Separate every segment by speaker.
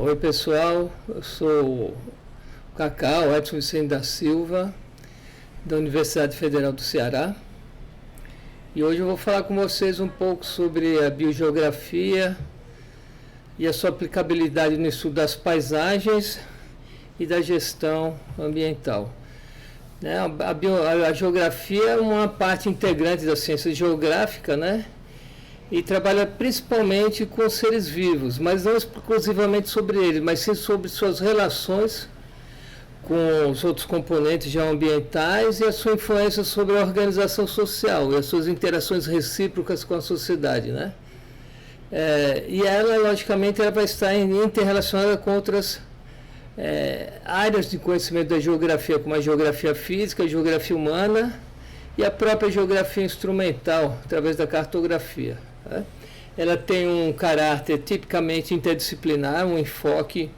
Speaker 1: Oi pessoal, eu sou o Cacau, Edson Vicente da Silva, da Universidade Federal do Ceará, e hoje eu vou falar com vocês um pouco sobre a biogeografia e a sua aplicabilidade no estudo das paisagens e da gestão ambiental. A geografia é uma parte integrante da ciência geográfica, né? E trabalha principalmente com os seres vivos, mas não exclusivamente sobre eles, mas sim sobre suas relações com os outros componentes geoambientais e a sua influência sobre a organização social e as suas interações recíprocas com a sociedade, né? E ela, logicamente, ela vai estar interrelacionada com outras áreas de conhecimento da geografia, como a geografia física, a geografia humana e a própria geografia instrumental, através da cartografia. Ela tem um caráter tipicamente interdisciplinar, um enfoque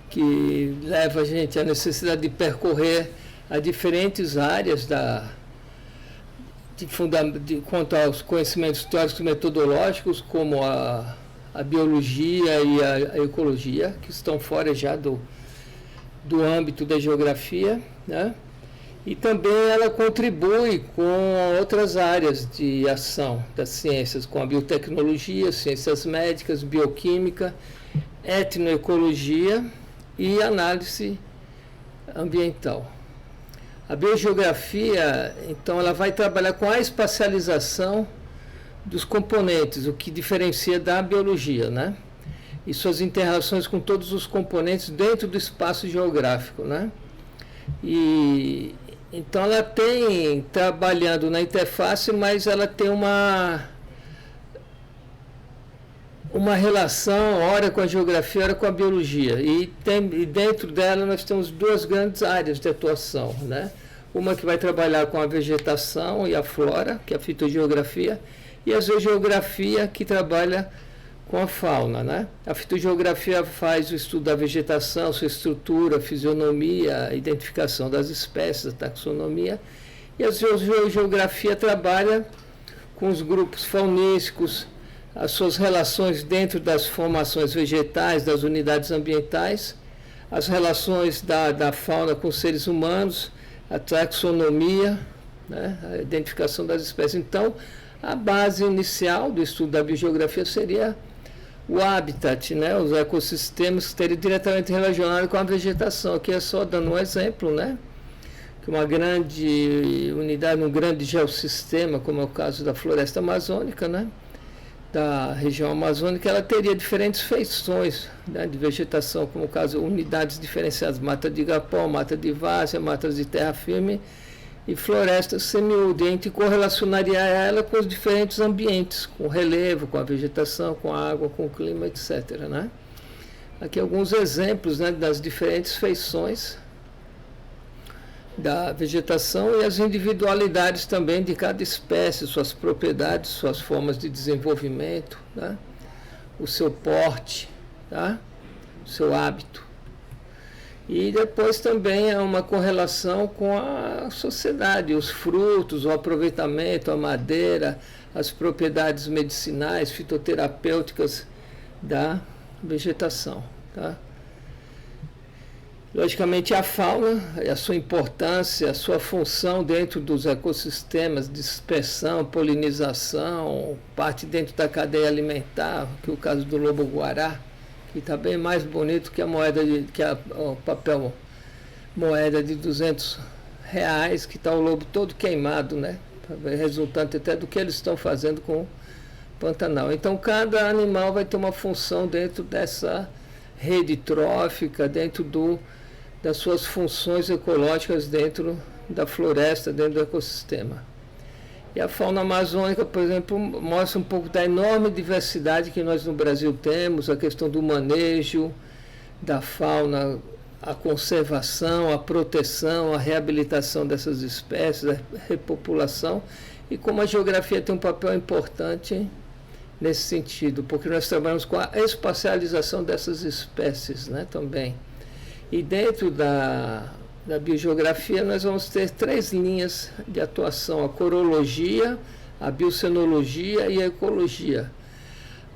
Speaker 1: que leva a gente à necessidade de percorrer a diferentes áreas quanto aos conhecimentos históricos e metodológicos, como a biologia e a ecologia, que estão fora já do âmbito da geografia, né? E também ela contribui com outras áreas de ação das ciências, com a biotecnologia, ciências médicas, bioquímica, etnoecologia e análise ambiental. A biogeografia, então, ela vai trabalhar com a espacialização dos componentes, o que diferencia da biologia, né? E suas interações com todos os componentes dentro do espaço geográfico, né? Então ela tem, trabalhando na interface, mas ela tem uma relação, ora com a geografia, ora com a biologia. E dentro dela nós temos duas grandes áreas de atuação, né? Uma que vai trabalhar com a vegetação e a flora, que é a fitogeografia, e a zoogeografia, que trabalha com a fauna, né? A fitogeografia faz o estudo da vegetação, sua estrutura, fisionomia, a identificação das espécies, a taxonomia, e a zoogeografia trabalha com os grupos faunísticos, as suas relações dentro das formações vegetais, das unidades ambientais, as relações da fauna com os seres humanos, a taxonomia, né? A identificação das espécies. Então, a base inicial do estudo da biogeografia seria o habitat, né? Os ecossistemas que estariam diretamente relacionados com a vegetação. Aqui é só dando um exemplo, né? Que uma grande unidade, um grande geossistema, como é o caso da floresta amazônica, né? Da região amazônica, ela teria diferentes feições, né, de vegetação, como o caso unidades diferenciadas, mata de igapó, mata de várzea, matas de terra firme e floresta semiúmida. A gente correlacionaria ela com os diferentes ambientes, com o relevo, com a vegetação, com a água, com o clima, etc., né? Aqui alguns exemplos, né, das diferentes feições da vegetação e as individualidades também de cada espécie, suas propriedades, suas formas de desenvolvimento, né? O seu porte, tá? O seu hábito. E depois também há uma correlação com a sociedade, os frutos, o aproveitamento, a madeira, as propriedades medicinais, fitoterapêuticas da vegetação, tá? Logicamente a fauna, a sua importância, a sua função dentro dos ecossistemas, dispersão, polinização, parte dentro da cadeia alimentar, que é o caso do lobo-guará, que está bem mais bonito que o papel moeda de R$200, que está o lobo todo queimado, né? Resultante até do que eles estão fazendo com o Pantanal. Então cada animal vai ter uma função dentro dessa rede trófica, dentro das suas funções ecológicas dentro da floresta, dentro do ecossistema. E a fauna amazônica, por exemplo, mostra um pouco da enorme diversidade que nós no Brasil temos, a questão do manejo da fauna, a conservação, a proteção, a reabilitação dessas espécies, a repopulação, e como a geografia tem um papel importante nesse sentido, porque nós trabalhamos com a espacialização dessas espécies, né, também. E dentro da biogeografia nós vamos ter 3 linhas de atuação: a corologia, a biocenologia e a ecologia.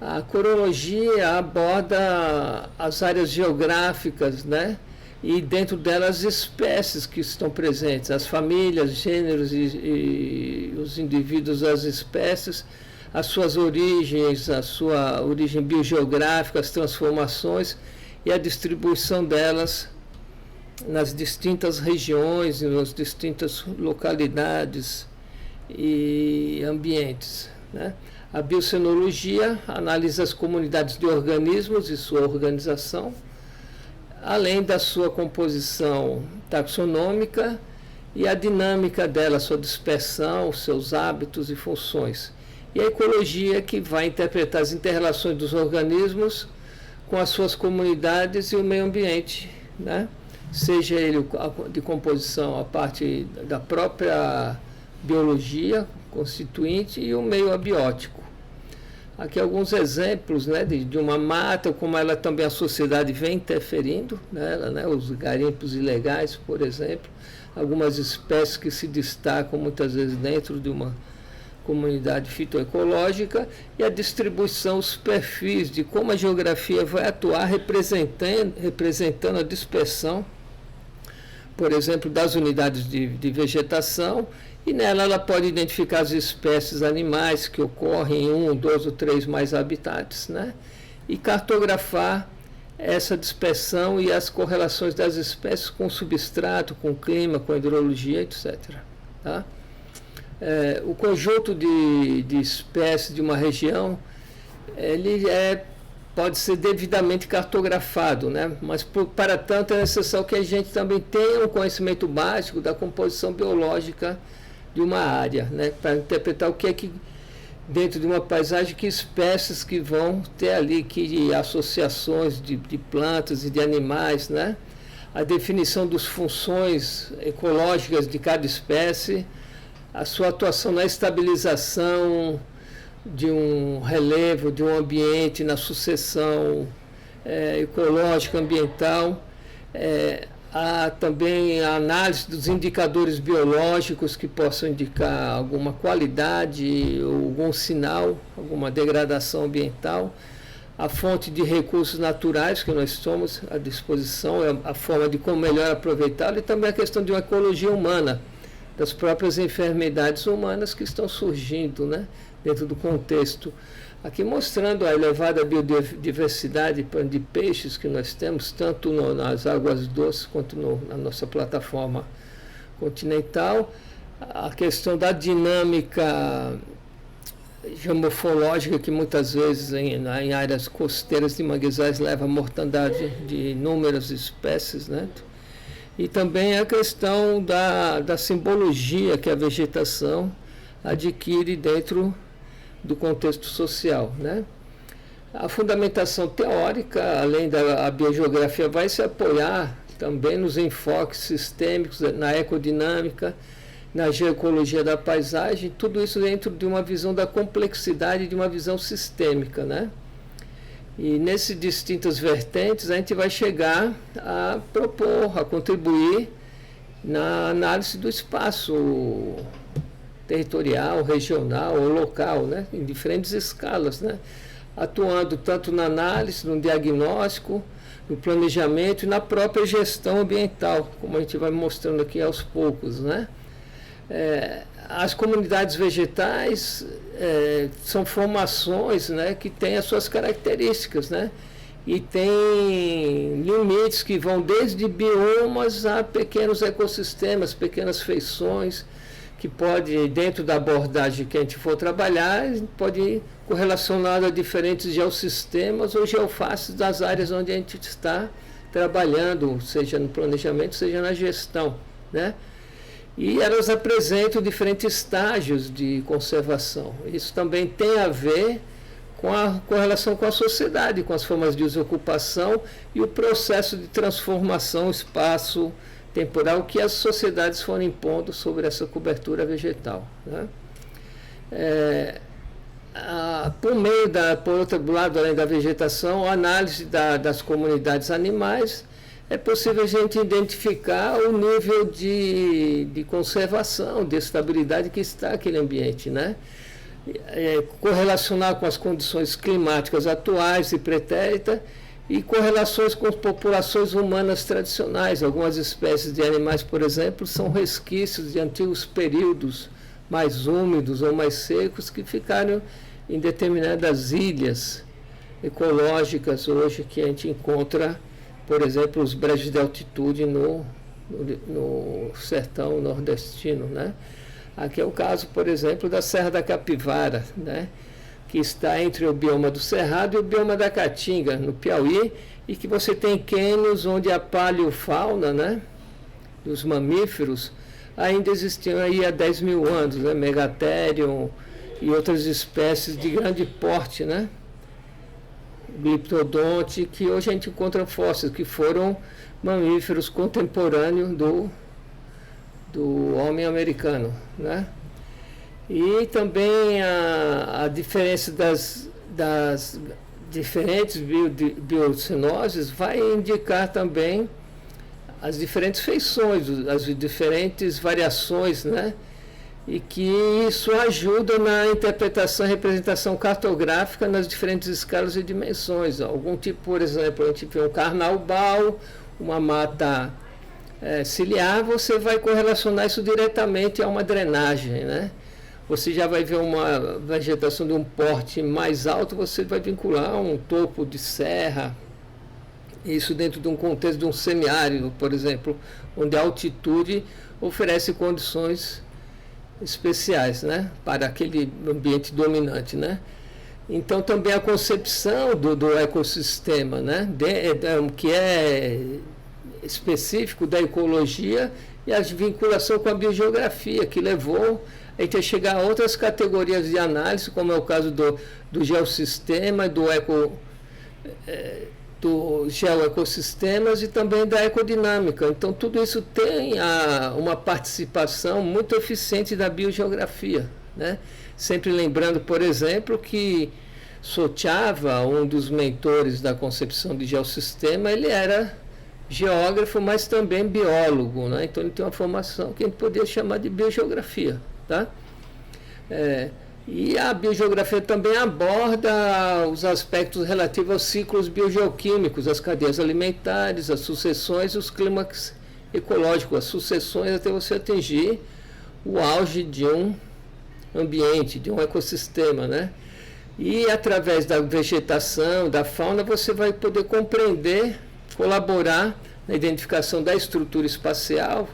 Speaker 1: A cronologia aborda as áreas geográficas, né? E dentro delas as espécies que estão presentes, as famílias, gêneros e os indivíduos das espécies, as suas origens, a sua origem biogeográfica, as transformações e a distribuição delas nas distintas regiões, nas distintas localidades e ambientes, né? A biocenologia analisa as comunidades de organismos e sua organização, além da sua composição taxonômica e a dinâmica dela, sua dispersão, seus hábitos e funções. E a ecologia, que vai interpretar as interrelações dos organismos com as suas comunidades e o meio ambiente, né? Seja ele de composição a parte da própria biologia constituinte e o meio abiótico. Aqui alguns exemplos, né, de uma mata, como ela também, a sociedade vem interferindo nela, né, os garimpos ilegais, por exemplo, algumas espécies que se destacam muitas vezes dentro de uma comunidade fitoecológica, e a distribuição, os perfis de como a geografia vai atuar representando a dispersão, por exemplo, das unidades de vegetação, e nela ela pode identificar as espécies animais que ocorrem em 1, 2 ou 3 mais habitats, né? E cartografar essa dispersão e as correlações das espécies com o substrato, com o clima, com a hidrologia, etc. Tá? O conjunto de espécies de uma região, ele pode ser devidamente cartografado, né? Mas para tanto é necessário que a gente também tenha um conhecimento básico da composição biológica de uma área, né? Para interpretar o que é que, dentro de uma paisagem, que espécies que vão ter ali, que associações de plantas e de animais, né? A definição das funções ecológicas de cada espécie, a sua atuação na estabilização de um relevo, de um ambiente, na sucessão ecológica, ambiental. Há também a análise dos indicadores biológicos que possam indicar alguma qualidade ou algum sinal, alguma degradação ambiental. A fonte de recursos naturais que nós temos à disposição, a forma de como melhor aproveitá-lo, e também a questão de uma ecologia humana, das próprias enfermidades humanas que estão surgindo, né, dentro do contexto. Aqui mostrando a elevada biodiversidade de peixes que nós temos, tanto nas águas doces quanto na nossa plataforma continental. A questão da dinâmica geomorfológica, que muitas vezes em áreas costeiras de manguezais leva à mortandade de inúmeras espécies, né? E também a questão da simbologia que a vegetação adquire dentro do contexto social, né? A fundamentação teórica, além da biogeografia, vai se apoiar também nos enfoques sistêmicos, na ecodinâmica, na geoecologia da paisagem, tudo isso dentro de uma visão da complexidade, de uma visão sistêmica, né? E nessas distintas vertentes a gente vai chegar a propor, a contribuir na análise do espaço territorial, regional ou local, né, em diferentes escalas, né, atuando tanto na análise, no diagnóstico, no planejamento e na própria gestão ambiental, como a gente vai mostrando aqui aos poucos, né. As comunidades vegetais são formações, né, que têm as suas características, né, e tem limites que vão desde biomas a pequenos ecossistemas, pequenas feições, que pode, dentro da abordagem que a gente for trabalhar, pode ir correlacionado a diferentes geossistemas ou geofaces das áreas onde a gente está trabalhando, seja no planejamento, seja na gestão, né? E elas apresentam diferentes estágios de conservação. Isso também tem a ver com a correlação com a sociedade, com as formas de desocupação e o processo de transformação espaço-temporal que as sociedades foram impondo sobre essa cobertura vegetal, né? Por outro lado, além da vegetação, a análise das comunidades animais, é possível a gente identificar o nível de conservação, de estabilidade que está aquele ambiente, né? correlacionar com as condições climáticas atuais e pretéritas e correlações com as populações humanas tradicionais. Algumas espécies de animais, por exemplo, são resquícios de antigos períodos mais úmidos ou mais secos que ficaram em determinadas ilhas ecológicas hoje que a gente encontra, por exemplo, os brejos de altitude no sertão nordestino, né? Aqui é o caso, por exemplo, da Serra da Capivara, né? Que está entre o bioma do Cerrado e o bioma da Caatinga, no Piauí, e que você tem cânions onde a paleofauna, né, dos mamíferos ainda existiam aí há 10 mil anos, né, Megatherium e outras espécies de grande porte, né, Glyptodonte, que hoje a gente encontra fósseis, que foram mamíferos contemporâneos do homem americano, né? E também a diferença das diferentes biocenoses vai indicar também as diferentes feições, as diferentes variações, né? E que isso ajuda na interpretação e representação cartográfica nas diferentes escalas e dimensões. Algum tipo, por exemplo, a gente vê um carnaubal, uma mata ciliar, você vai correlacionar isso diretamente a uma drenagem, né? Você já vai ver uma vegetação de um porte mais alto, você vai vincular um topo de serra, isso dentro de um contexto de um semiárido, por exemplo, onde a altitude oferece condições especiais, né, para aquele ambiente dominante, né? Então também a concepção do ecossistema, né, que é específico da ecologia, e a vinculação com a biogeografia, que levou a gente a chegar a outras categorias de análise, como é o caso do geossistema, do geoecossistemas e também da ecodinâmica. Então, tudo isso tem uma participação muito eficiente da biogeografia, né? Sempre lembrando, por exemplo, que Sochava, um dos mentores da concepção de geossistema, ele era geógrafo, mas também biólogo, né? Então, ele tem uma formação que a gente poderia chamar de biogeografia, tá? E a biogeografia também aborda os aspectos relativos aos ciclos biogeoquímicos, as cadeias alimentares, as sucessões e os clímax ecológicos, as sucessões até você atingir o auge de um ambiente, de um ecossistema, né? E através da vegetação, da fauna, você vai poder compreender, colaborar na identificação da estrutura espacial,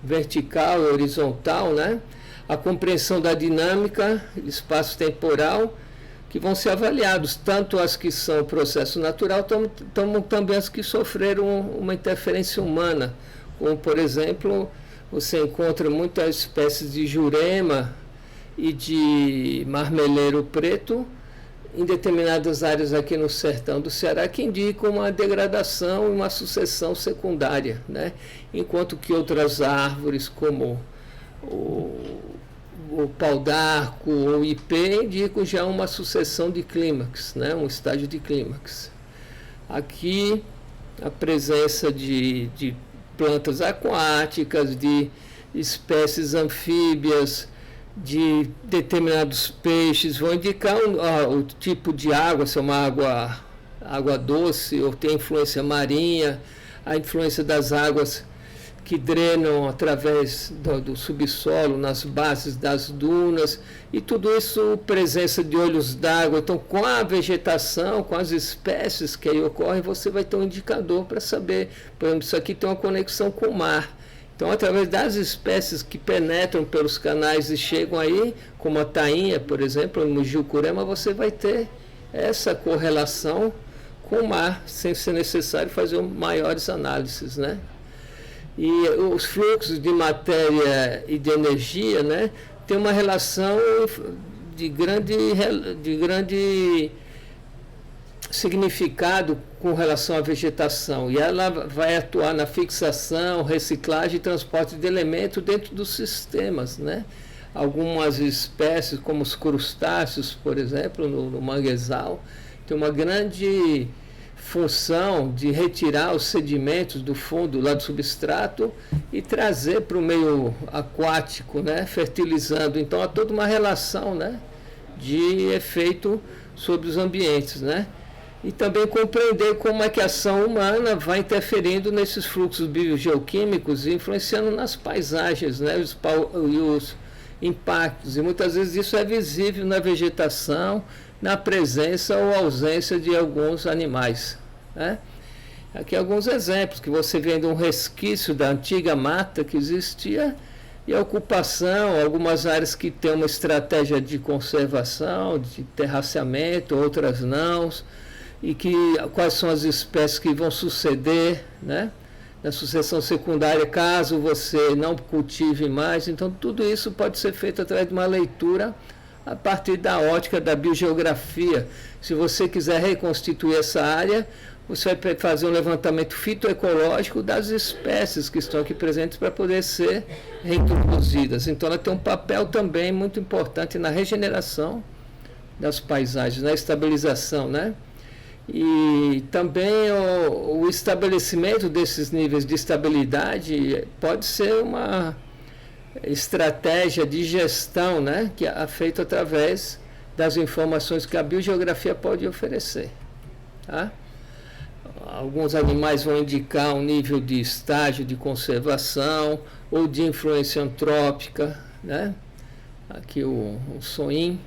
Speaker 1: vertical e horizontal, né? A compreensão da dinâmica espaço-temporal, que vão ser avaliados, tanto as que são processo natural, como também as que sofreram uma interferência humana, como, por exemplo, você encontra muitas espécies de jurema e de marmeleiro preto em determinadas áreas aqui no sertão do Ceará, que indicam uma degradação e uma sucessão secundária, né? Enquanto que outras árvores, como o pau-d'arco ou o ipê, indicam já uma sucessão de clímax, né? Um estágio de clímax. Aqui, a presença de plantas aquáticas, de espécies anfíbias, de determinados peixes, vão indicar o tipo de água, se é uma água doce ou tem influência marinha, a influência das águas que drenam através do subsolo, nas bases das dunas, e tudo isso, presença de olhos d'água. Então, com a vegetação, com as espécies que aí ocorrem, você vai ter um indicador para saber, por exemplo, isso aqui tem uma conexão com o mar. Então, através das espécies que penetram pelos canais e chegam aí, como a tainha, por exemplo, no Jucurema, você vai ter essa correlação com o mar, sem ser necessário fazer maiores análises, né? E os fluxos de matéria e de energia, né, tem uma relação de grande significado com relação à vegetação, e ela vai atuar na fixação, reciclagem e transporte de elementos dentro dos sistemas, né? Algumas espécies, como os crustáceos, por exemplo, no manguezal, tem uma grande função de retirar os sedimentos do fundo, lá do substrato, e trazer para o meio aquático, né, fertilizando. Então há toda uma relação, né, de efeito sobre os ambientes, né? E também compreender como é que a ação humana vai interferindo nesses fluxos biogeoquímicos e influenciando nas paisagens, né? Os impactos. E muitas vezes isso é visível na vegetação, na presença ou ausência de alguns animais, né? Aqui alguns exemplos que você vê de um resquício da antiga mata que existia e a ocupação, algumas áreas que têm uma estratégia de conservação, de terraceamento, outras não, e quais são as espécies que vão suceder, né? Na sucessão secundária, caso você não cultive mais. Então, tudo isso pode ser feito através de uma leitura a partir da ótica da biogeografia. Se você quiser reconstituir essa área, você vai fazer um levantamento fitoecológico das espécies que estão aqui presentes para poder ser reintroduzidas. Então, ela tem um papel também muito importante na regeneração das paisagens, na estabilização, né? E também o estabelecimento desses níveis de estabilidade pode ser uma estratégia de gestão, né, que é feita através das informações que a biogeografia pode oferecer. Tá? Alguns animais vão indicar um nível de estágio de conservação ou de influência antrópica, né? Aqui o SOIN.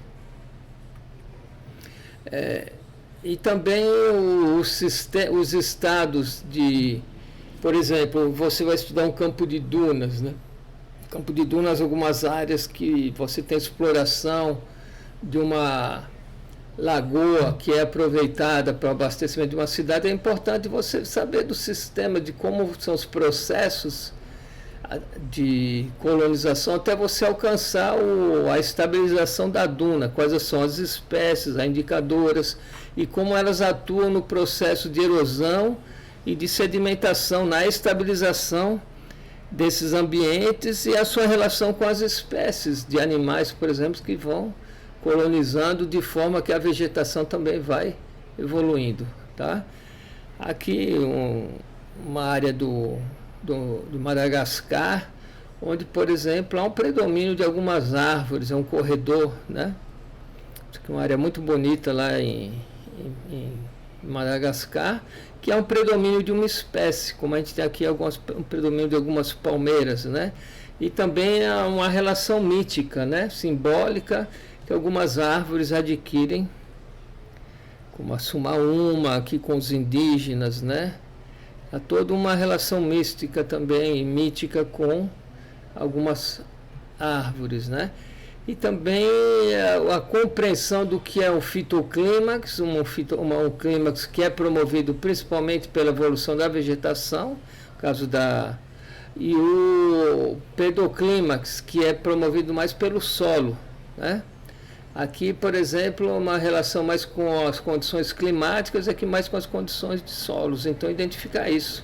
Speaker 1: E também os estados de, por exemplo, você vai estudar um campo de dunas, né? Campo de dunas, algumas áreas que você tem exploração de uma lagoa que é aproveitada para o abastecimento de uma cidade, é importante você saber do sistema, de como são os processos de colonização até você alcançar a estabilização da duna, quais são as espécies, as indicadoras e como elas atuam no processo de erosão e de sedimentação, na estabilização desses ambientes e a sua relação com as espécies de animais, por exemplo, que vão colonizando de forma que a vegetação também vai evoluindo. Tá? Aqui uma área do Madagascar, onde, por exemplo, há um predomínio de algumas árvores, é um corredor, né? Uma área muito bonita lá em Madagascar, que é um predomínio de uma espécie, como a gente tem aqui um predomínio de algumas palmeiras, né? E também há uma relação mítica, né? Simbólica, que algumas árvores adquirem, como a sumaúma, aqui com os indígenas, né? Há toda uma relação mística também, mítica com algumas árvores, né? E também a compreensão do que é um fitoclímax, um clímax que é promovido principalmente pela evolução da vegetação, caso e o pedoclímax, que é promovido mais pelo solo, né? Aqui, por exemplo, uma relação mais com as condições climáticas, aqui mais com as condições de solos. Então, identificar isso.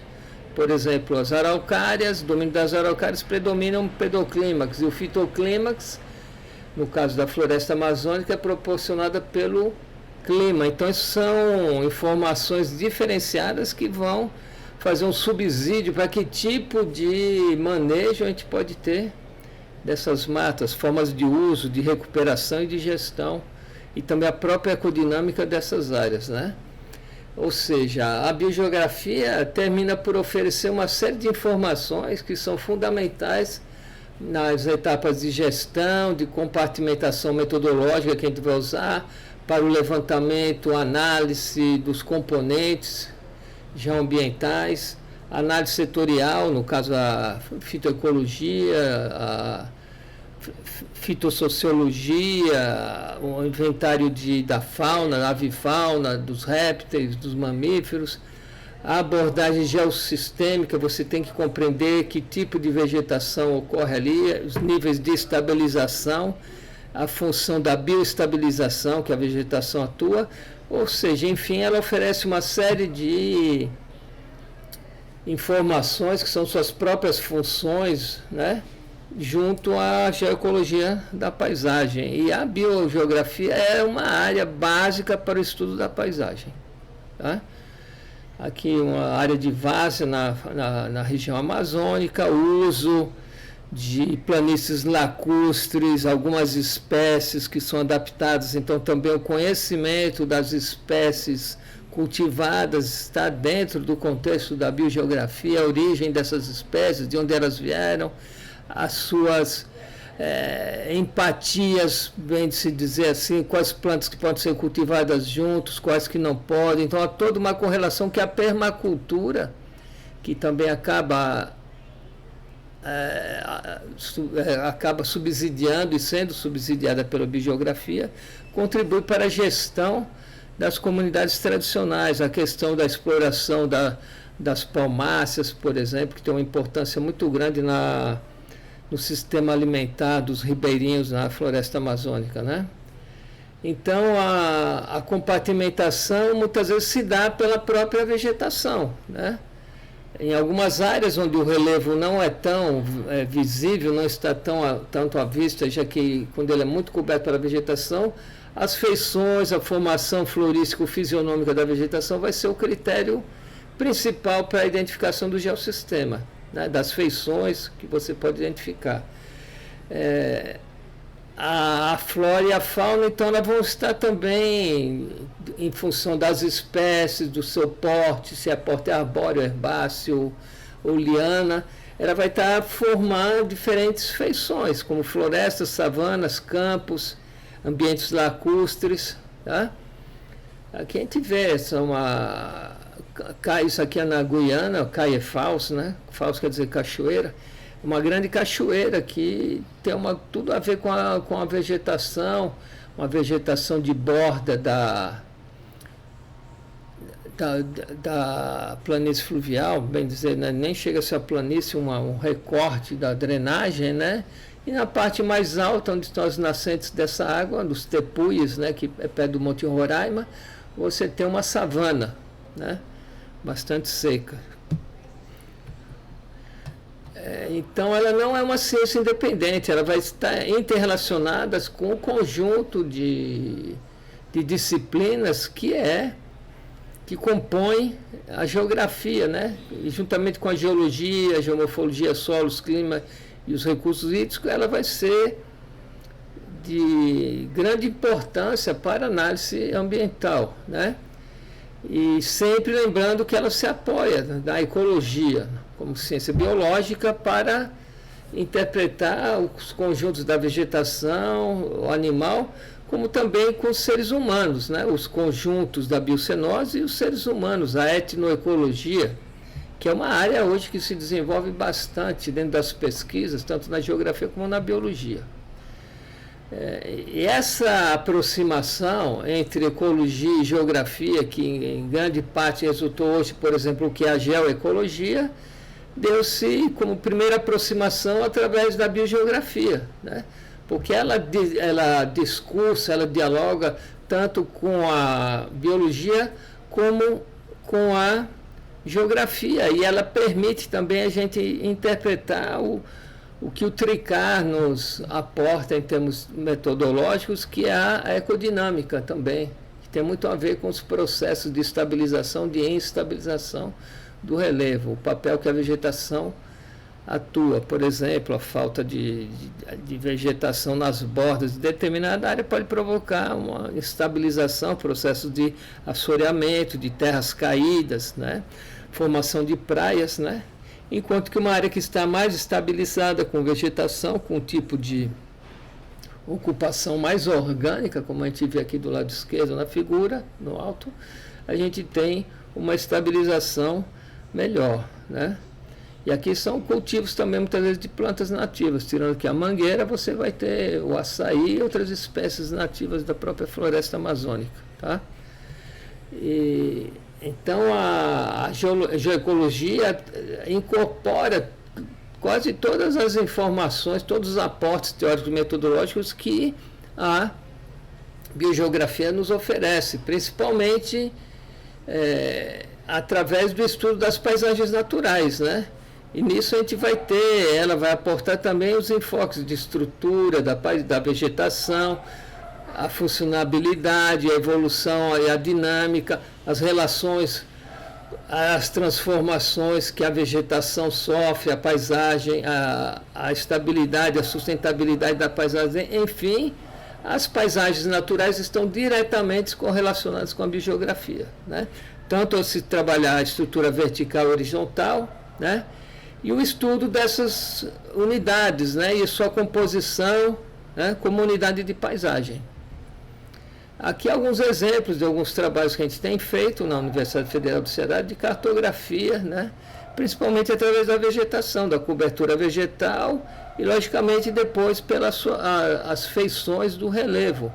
Speaker 1: Por exemplo, as araucárias, o domínio das araucárias predominam o pedoclímax, e o fitoclímax, no caso da floresta amazônica, é proporcionada pelo clima. Então, isso são informações diferenciadas que vão fazer um subsídio para que tipo de manejo a gente pode ter dessas matas, formas de uso, de recuperação e de gestão, e também a própria ecodinâmica dessas áreas, né? Ou seja, a biogeografia termina por oferecer uma série de informações que são fundamentais nas etapas de gestão, de compartimentação metodológica que a gente vai usar para o levantamento, análise dos componentes geoambientais, análise setorial, no caso a fitoecologia, a fitossociologia, o inventário da fauna, da avifauna, dos répteis, dos mamíferos, a abordagem geossistêmica, você tem que compreender que tipo de vegetação ocorre ali, os níveis de estabilização, a função da bioestabilização que a vegetação atua, ou seja, enfim, ela oferece uma série de informações que são suas próprias funções, né, junto à geoecologia da paisagem. E a biogeografia é uma área básica para o estudo da paisagem. Tá? Aqui uma área de várzea na região amazônica, o uso de planícies lacustres, algumas espécies que são adaptadas, então também o conhecimento das espécies cultivadas está dentro do contexto da biogeografia, a origem dessas espécies, de onde elas vieram, as suas empatias, bem de se dizer assim, quais plantas que podem ser cultivadas juntos, quais que não podem. Então há toda uma correlação que a permacultura, que também acaba subsidiando e sendo subsidiada pela biogeografia, contribui para a gestão das comunidades tradicionais, a questão da exploração das palmáceas, por exemplo, que tem uma importância muito grande no sistema alimentar dos ribeirinhos na floresta amazônica, né? Então, a compartimentação muitas vezes se dá pela própria vegetação, né? Em algumas áreas onde o relevo não é tão visível, não está tanto à vista, já que quando ele é muito coberto pela vegetação, as feições, a formação florístico-fisionômica da vegetação vai ser o critério principal para a identificação do geossistema, né, das feições que você pode identificar. A flora e a fauna, então, elas vão estar também em função das espécies, do seu porte, se é porte arbóreo, herbáceo ou liana, ela vai estar formando diferentes feições, como florestas, savanas, campos, ambientes lacustres. Tá? Aqui a gente vê, isso aqui é na Guiana, Caie Fals, né? Fals quer dizer cachoeira. Uma grande cachoeira que tem tudo a ver com a vegetação, uma vegetação de borda da planície fluvial, bem dizer, né? Nem chega a ser a planície, um recorte da drenagem, né? E na parte mais alta, onde estão as nascentes dessa água, dos Tepuis, né? Que é perto do Monte Roraima, você tem uma savana, né? Bastante seca. Então, ela não é uma ciência independente, ela vai estar interrelacionada com o conjunto de disciplinas que compõem a geografia, né? E juntamente com a geologia, a geomorfologia, solos, clima e os recursos hídricos, ela vai ser de grande importância para a análise ambiental, né? E sempre lembrando que ela se apoia na ecologia, como ciência biológica, para interpretar os conjuntos da vegetação, o animal, como também com os seres humanos, né? Os conjuntos da biocenose e os seres humanos, a etnoecologia, que é uma área hoje que se desenvolve bastante dentro das pesquisas, tanto na geografia como na biologia. E essa aproximação entre ecologia e geografia, que em grande parte resultou hoje, por exemplo, o que é a geoecologia, deu-se como primeira aproximação através da biogeografia, né? Porque ela discursa, ela dialoga tanto com a biologia como com a geografia, e ela permite também a gente interpretar o que o Tricard nos aporta em termos metodológicos, que é a ecodinâmica também, que tem muito a ver com os processos de estabilização, de instabilização do relevo, o papel que a vegetação atua. Por exemplo, a falta de vegetação nas bordas de determinada área pode provocar uma estabilização, processos de assoreamento, de terras caídas, né? Formação de praias, né? Enquanto que uma área que está mais estabilizada com vegetação, com um tipo de ocupação mais orgânica, como a gente vê aqui do lado esquerdo na figura, no alto, a gente tem uma estabilização melhor, né? E aqui são cultivos também, muitas vezes, de plantas nativas. Tirando aqui a mangueira, você vai ter o açaí e outras espécies nativas da própria floresta amazônica, tá? Então, a geoecologia incorpora quase todas as informações, todos os aportes teóricos e metodológicos que a biogeografia nos oferece, principalmente através do estudo das paisagens naturais, né? E nisso a gente ela vai aportar também os enfoques de estrutura da vegetação, a funcionabilidade, a evolução e a dinâmica, as relações as transformações que a vegetação sofre, a paisagem, a estabilidade, a sustentabilidade da paisagem, enfim, as paisagens naturais estão diretamente correlacionadas com a biogeografia, né? Tanto ao se trabalhar a estrutura vertical e horizontal, né? E o estudo dessas unidades, né? E sua composição, né? Como unidade de paisagem. Aqui alguns exemplos de alguns trabalhos que a gente tem feito na Universidade Federal do Ceará de cartografia, né? Principalmente através da vegetação, da cobertura vegetal e, logicamente, depois pelas as feições do relevo.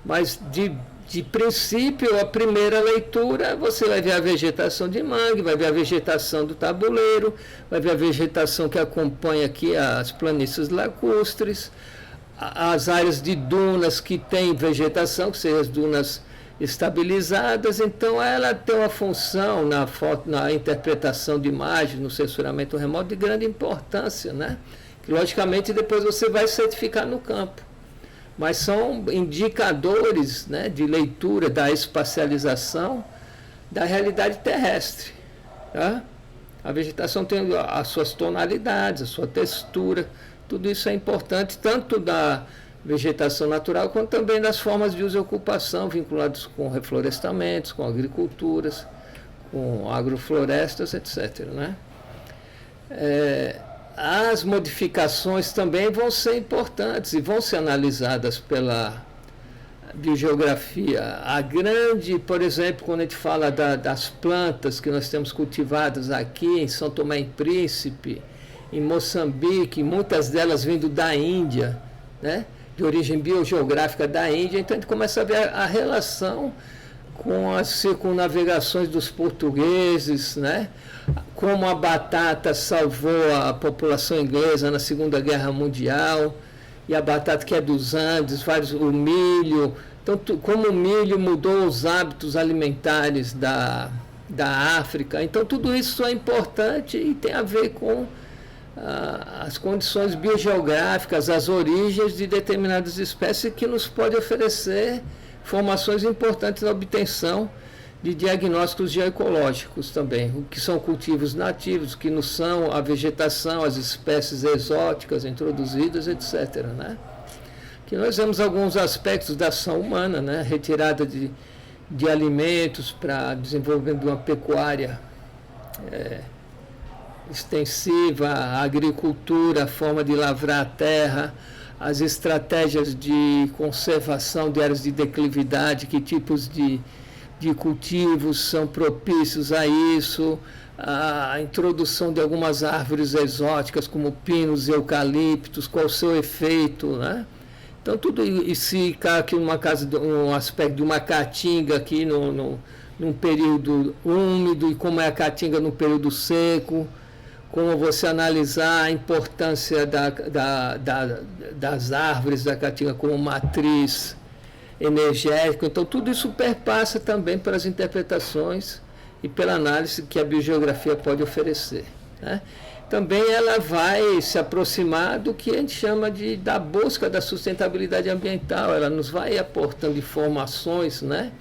Speaker 1: Mas, de princípio, a primeira leitura, você vai ver a vegetação de mangue, vai ver a vegetação do tabuleiro, vai ver a vegetação que acompanha aqui as planícies lacustres, as áreas de dunas que têm vegetação, que são as dunas estabilizadas. Então ela tem uma função na interpretação de imagem, no censuramento remoto, de grande importância, né? Que logicamente depois você vai certificar no campo. Mas são indicadores, né, de leitura da espacialização da realidade terrestre, tá? A vegetação tem as suas tonalidades, a sua textura. Tudo isso é importante, tanto da vegetação natural, quanto também das formas de uso e ocupação vinculados com reflorestamentos, com agriculturas, com agroflorestas, etc., né? As modificações também vão ser importantes e vão ser analisadas pela biogeografia. A grande, por exemplo, quando a gente fala das plantas que nós temos cultivadas aqui em São Tomé e Príncipe, em Moçambique, muitas delas vindo da Índia, né? De origem biogeográfica da Índia, então a gente começa a ver a relação com as circunnavegações dos portugueses, né? Como a batata salvou a população inglesa na Segunda Guerra Mundial, e a batata que é dos Andes, o milho, então como o milho mudou os hábitos alimentares da África. Então tudo isso é importante e tem a ver com as condições biogeográficas, as origens de determinadas espécies, que nos pode oferecer informações importantes na obtenção de diagnósticos geoecológicos também, o que são cultivos nativos, o que não são a vegetação, as espécies exóticas introduzidas, etc., né? Que nós vemos alguns aspectos da ação humana, né? Retirada de alimentos para desenvolvimento de uma pecuária extensiva, a agricultura, a forma de lavrar a terra, as estratégias de conservação de áreas de declividade, que tipos de cultivos são propícios a isso, a introdução de algumas árvores exóticas como pinos e eucaliptos, qual o seu efeito, né? Então tudo isso, se cai aqui um aspecto de uma caatinga aqui num período úmido, e como é a caatinga no período seco, como você analisar a importância das árvores da caatinga como matriz energética. Então tudo isso perpassa também pelas interpretações e pela análise que a biogeografia pode oferecer, né? Também ela vai se aproximar do que a gente chama da busca da sustentabilidade ambiental. Ela nos vai aportando informações, né,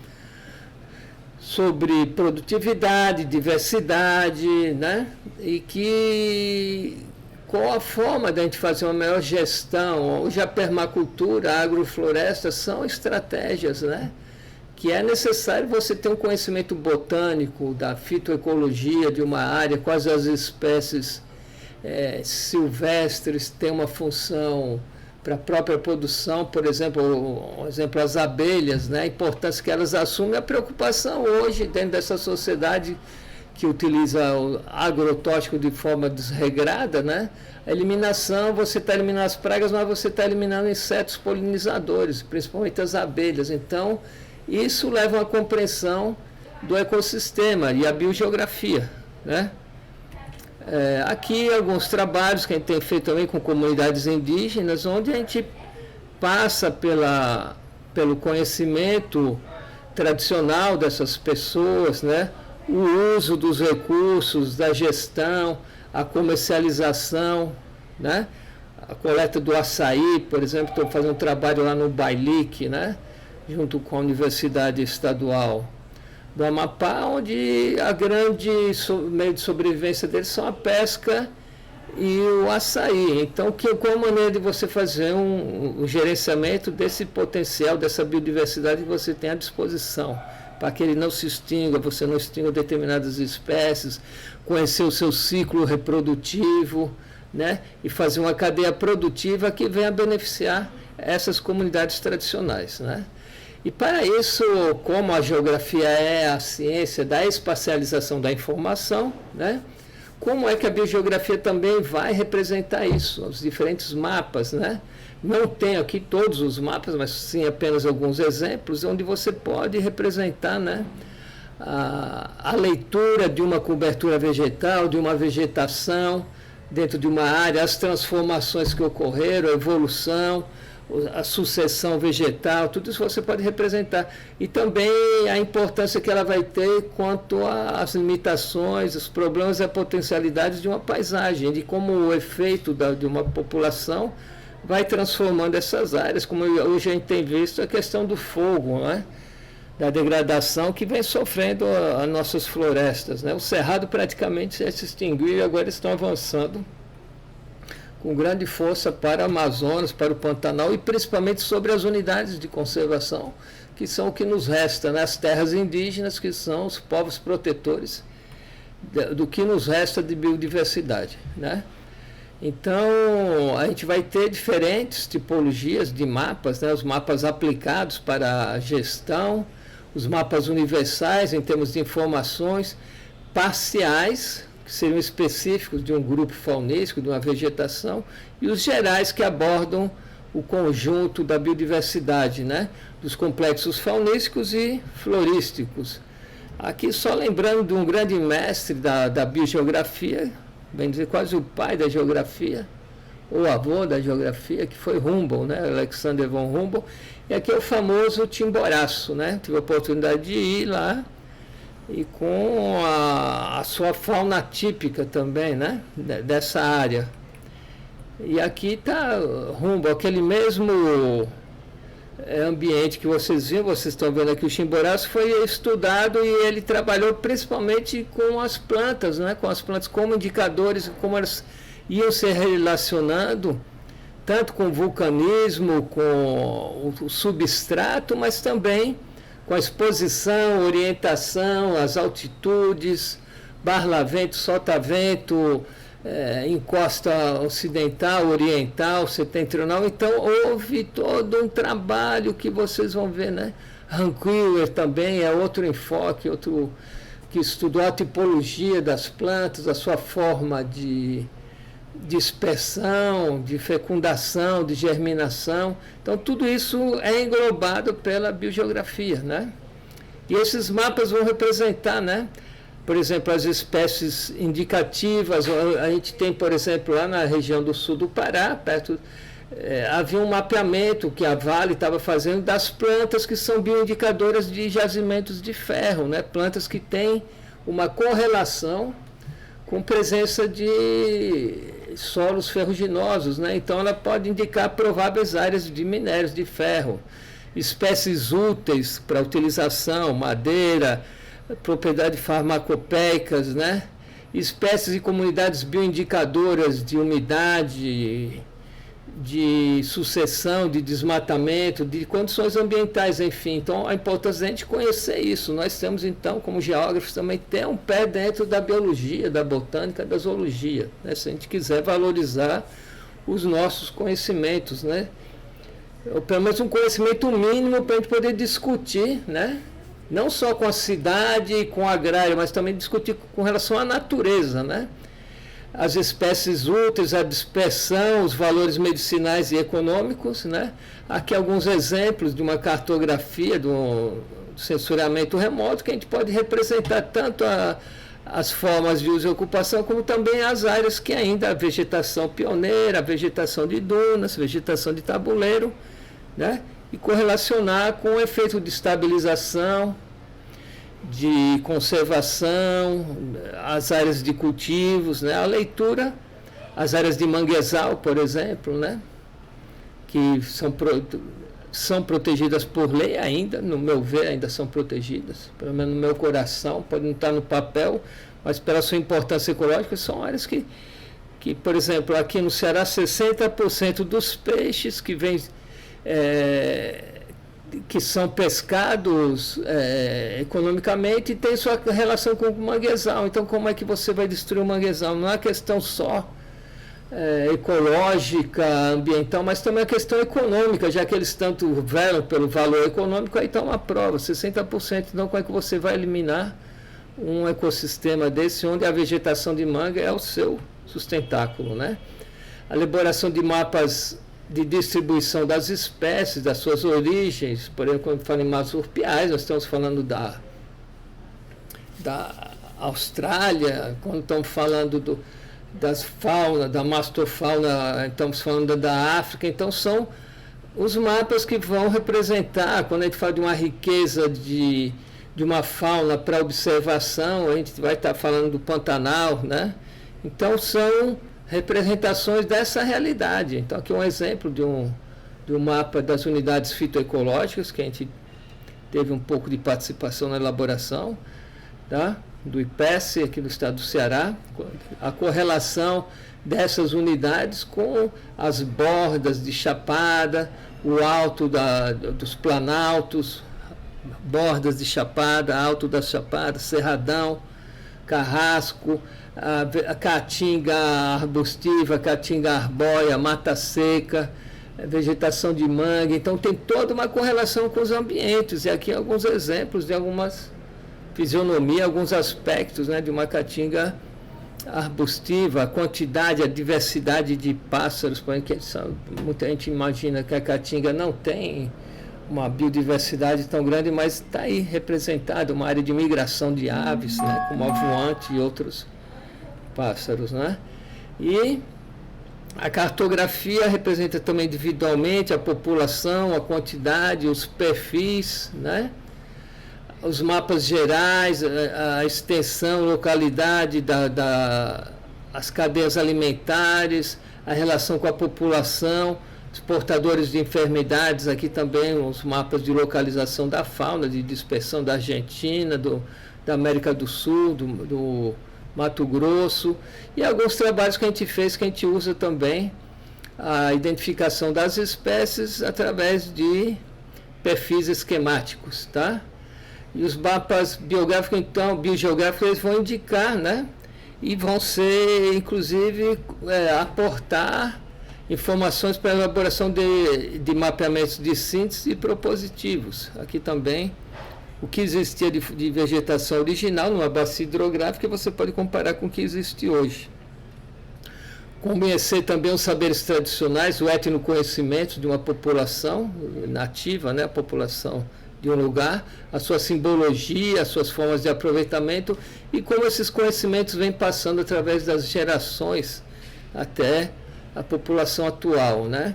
Speaker 1: sobre produtividade, diversidade, né, e qual a forma da gente fazer uma melhor gestão. Hoje a permacultura, a agrofloresta são estratégias, né, que é necessário você ter um conhecimento botânico da fitoecologia de uma área, quais as espécies silvestres têm uma função para a própria produção. Por exemplo, as abelhas, né, a importância que elas assumem, a preocupação hoje dentro dessa sociedade que utiliza o agrotóxico de forma desregrada, né? A eliminação, você está eliminando as pragas, mas você está eliminando insetos polinizadores, principalmente as abelhas. Então, isso leva a uma compreensão do ecossistema e a biogeografia, né? Aqui alguns trabalhos que a gente tem feito também com comunidades indígenas, onde a gente passa pelo conhecimento tradicional dessas pessoas, né? O uso dos recursos, da gestão, a comercialização, né? A coleta do açaí, por exemplo, estou fazendo um trabalho lá no Bailique, né? Junto com a Universidade Estadual do Amapá, onde a grande meio de sobrevivência deles são a pesca e o açaí. Então, qual a maneira de você fazer um gerenciamento desse potencial, dessa biodiversidade que você tem à disposição, para que ele não se extinga, você não extinga determinadas espécies, conhecer o seu ciclo reprodutivo, né? E fazer uma cadeia produtiva que venha beneficiar essas comunidades tradicionais, né? E para isso, como a geografia é a ciência da espacialização da informação, né? Como é que a biogeografia também vai representar isso? Os diferentes mapas, né? Não tenho aqui todos os mapas, mas sim apenas alguns exemplos, onde você pode representar, né, a leitura de uma cobertura vegetal, de uma vegetação dentro de uma área, as transformações que ocorreram, a evolução, a sucessão vegetal, tudo isso você pode representar. E também a importância que ela vai ter quanto às limitações, os problemas e a potencialidade de uma paisagem, de como o efeito de uma população vai transformando essas áreas, como hoje a gente tem visto a questão do fogo, né? Da degradação que vem sofrendo as nossas florestas, né? O cerrado praticamente já se extinguiu e agora estão avançando com grande força para o Amazonas, para o Pantanal e principalmente sobre as unidades de conservação, que são o que nos resta, né? As terras indígenas, que são os povos protetores do que nos resta de biodiversidade, né? Então, a gente vai ter diferentes tipologias de mapas, né? Os mapas aplicados para a gestão, os mapas universais em termos de informações, parciais, que seriam específicos de um grupo faunístico, de uma vegetação, e os gerais que abordam o conjunto da biodiversidade, né? Dos complexos faunísticos e florísticos. Aqui só lembrando de um grande mestre da biogeografia, bem dizer, quase o pai da geografia, ou avô da geografia, que foi Humboldt, né? Alexander von Humboldt. E aqui é o famoso Timboraço, né? Tive a oportunidade de ir lá, e com a sua fauna típica também, né? Dessa área. E aqui está Humboldt, aquele mesmo ambiente que vocês viram, vocês estão vendo aqui o Chimboraço, foi estudado e ele trabalhou principalmente com as plantas, né? Com as plantas como indicadores, como elas iam se relacionando, tanto com o vulcanismo, com o substrato, mas também com a exposição, orientação, as altitudes, barlavento, sotavento, encosta ocidental, oriental, setentrional. Então houve todo um trabalho que vocês vão ver, né? Ranquiller também é outro enfoque, outro que estudou a tipologia das plantas, a sua forma de dispersão, de fecundação, de germinação. Então tudo isso é englobado pela biogeografia, né? E esses mapas vão representar, né? Por exemplo, as espécies indicativas. A gente tem, por exemplo, lá na região do sul do Pará, perto, havia um mapeamento que a Vale estava fazendo das plantas que são bioindicadoras de jazimentos de ferro, né? Plantas que têm uma correlação com presença de solos ferruginosos, né? Então ela pode indicar prováveis áreas de minérios de ferro, espécies úteis para utilização, madeira, propriedades farmacopeicas, né? Espécies e comunidades bioindicadoras de umidade, de sucessão, de desmatamento, de condições ambientais, enfim. Então, a importância da gente conhecer isso. Nós temos, então, como geógrafos, também ter um pé dentro da biologia, da botânica, da zoologia, né? Se a gente quiser valorizar os nossos conhecimentos, né? Ou pelo menos um conhecimento mínimo para a gente poder discutir, né? Não só com a cidade e com a agrária, mas também discutir com relação à natureza, né? As espécies úteis, a dispersão, os valores medicinais e econômicos, né? Aqui alguns exemplos de uma cartografia do sensoriamento remoto que a gente pode representar tanto as formas de uso e ocupação, como também as áreas que ainda a vegetação pioneira, a vegetação de dunas, vegetação de tabuleiro, né? E correlacionar com o efeito de estabilização, de conservação, as áreas de cultivos, né? A leitura, as áreas de manguezal, por exemplo, né? Que são protegidas por lei ainda, no meu ver, ainda são protegidas, pelo menos no meu coração, pode não estar no papel, mas pela sua importância ecológica, são áreas que por exemplo, aqui no Ceará, 60% dos peixes que vêm, que são pescados economicamente, tem sua relação com o manguezal. Então, como é que você vai destruir o manguezal? Não é questão só ecológica, ambiental, mas também a questão econômica, já que eles tanto velam pelo valor econômico, aí está uma prova, 60%. Então, como é que você vai eliminar um ecossistema desse, onde a vegetação de manga é o seu sustentáculo, né? A elaboração de mapas de distribuição das espécies, das suas origens, por exemplo, quando falamos em marsupiais, nós estamos falando da Austrália, quando estamos falando das faunas, da mastofauna, estamos falando da África, então são os mapas que vão representar, quando a gente fala de uma riqueza de uma fauna para observação, a gente vai estar falando do Pantanal, né? Então são representações dessa realidade. Então aqui um exemplo de um mapa das unidades fitoecológicas, que a gente teve um pouco de participação na elaboração, tá? Do IPES, aqui do estado do Ceará, a correlação dessas unidades com as bordas de chapada, o alto dos planaltos, bordas de chapada, alto da chapada, cerradão, carrasco, a caatinga arbustiva, caatinga arbórea, mata seca, vegetação de mangue. Então tem toda uma correlação com os ambientes, e aqui alguns exemplos de algumas fisionomia, alguns aspectos, né, de uma caatinga arbustiva, a quantidade, a diversidade de pássaros, porque muita gente imagina que a caatinga não tem uma biodiversidade tão grande, mas está aí representada uma área de migração de aves, né, como a voante e outros pássaros, né? E a cartografia representa também individualmente a população, a quantidade, os perfis, né? Os mapas gerais, a extensão, localidade as cadeias alimentares, a relação com a população, os portadores de enfermidades, aqui também os mapas de localização da fauna, de dispersão da Argentina, da América do Sul, do Mato Grosso, e alguns trabalhos que a gente fez, que a gente usa também a identificação das espécies através de perfis esquemáticos, tá? E os mapas biográficos, então, biogeográficos, eles vão indicar, né? E vão ser, inclusive, aportar informações para a elaboração de mapeamentos de síntese e propositivos. Aqui também, o que existia de vegetação original numa bacia hidrográfica, você pode comparar com o que existe hoje. Conhecer também os saberes tradicionais, o etnoconhecimento de uma população nativa, né? A população de um lugar, a sua simbologia, as suas formas de aproveitamento e como esses conhecimentos vêm passando através das gerações até a população atual, né?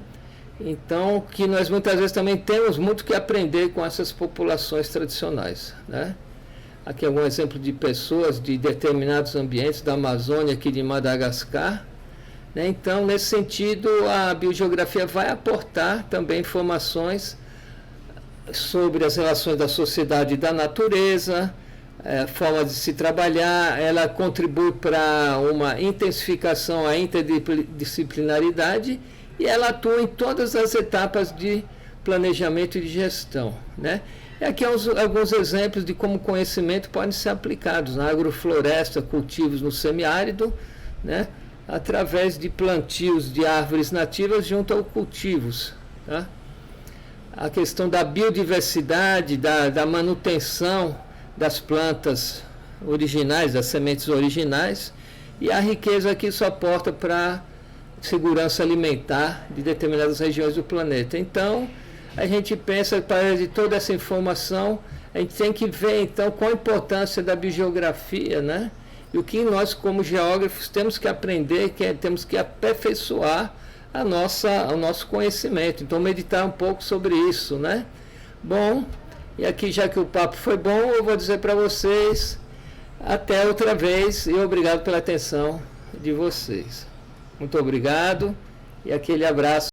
Speaker 1: Então, que nós muitas vezes também temos muito que aprender com essas populações tradicionais, né? Aqui algum exemplo de pessoas de determinados ambientes da Amazônia, aqui de Madagascar, né? Então, nesse sentido, a biogeografia vai aportar também informações sobre as relações da sociedade e da natureza, forma de se trabalhar, ela contribui para uma intensificação, a interdisciplinaridade, e ela atua em todas as etapas de planejamento e de gestão, né? E aqui alguns exemplos de como conhecimento podem ser aplicados na agrofloresta, cultivos no semiárido, né? Através de plantios de árvores nativas junto aos cultivos, tá? A questão da biodiversidade, da manutenção das plantas originais, das sementes originais, e a riqueza que isso aporta para segurança alimentar de determinadas regiões do planeta. Então, a gente pensa, para de toda essa informação, a gente tem que ver, então, qual a importância da biogeografia, né? E o que nós, como geógrafos, temos que aprender, temos que aperfeiçoar o nosso conhecimento. Então, meditar um pouco sobre isso, né? Bom, e aqui, já que o papo foi bom, eu vou dizer para vocês até outra vez e obrigado pela atenção de vocês. Muito obrigado e aquele abraço.